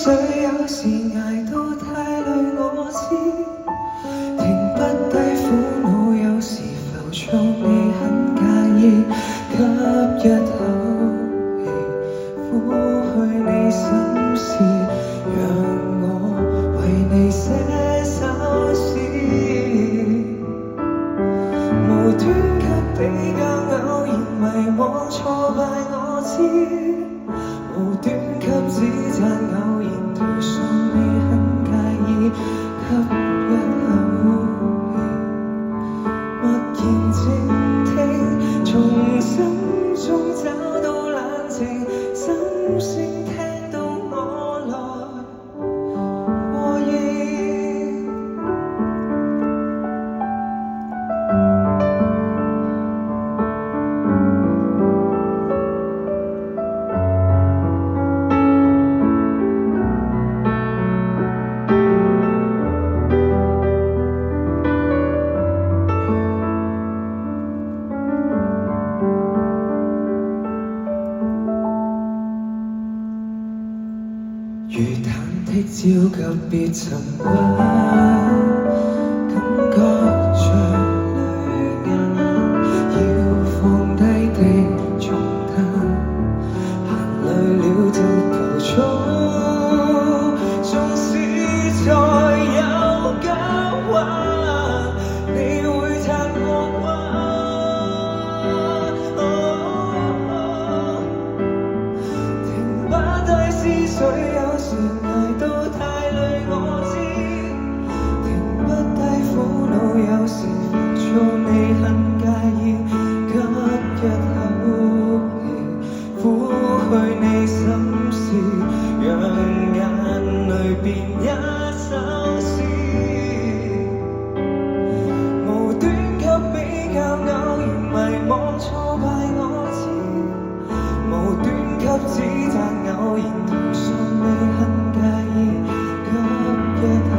緒，有時捱到太累，我知停不低苦惱，有時浮躁，你很介意，吸一口氣，撫去你心事，讓我為你寫首詩。無端給比較，偶然迷惘挫敗，我知。無端給指責，偶然頹喪，你很介意，吸一口氣，默然靜聽，從心中找到冷靜，心聲聽到我來和應。如忐忑焦急，別沉默，感覺着淚眼，要放低的重擔，行累了就逃走，縱使再有交換，你會讚我停不低思緒。有時捱到太累，我知停不低苦惱，有時浮躁，你很介意，吸一口氣，撫去你心事，讓眼淚變一首詩。無端給比較，偶然迷惘挫敗，我知。無端給指責，偶然頹喪，你很介意，吸一口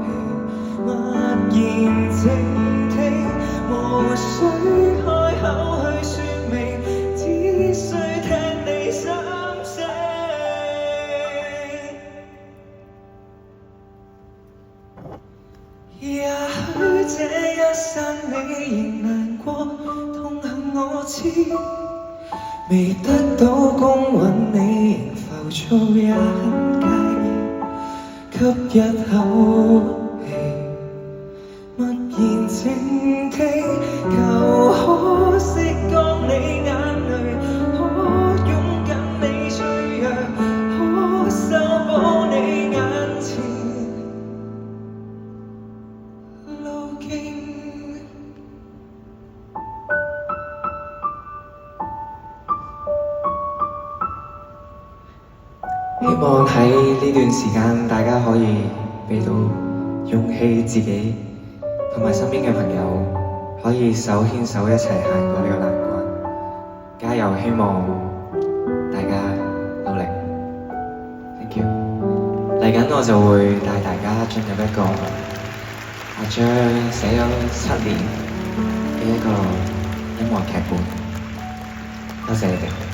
氣，默然靜聽，無需開口去說明，只需聽你心聲。也許這一生你仍難過，痛恨我知。未得到公允，你仍浮躁，也很介意，吸一口氣，默然靜聽，求可釋乾你眼淚，可擁緊你脆弱，可修補你眼前路徑。希望喺呢段時間，大家可以俾到勇氣自己同埋身邊嘅朋友，可以手牽手一齊行過呢個難關。加油！希望大家努力。Thank you。嚟緊我就會帶大家進入一個阿張寫咗7年嘅一個音樂劇本。多謝你哋。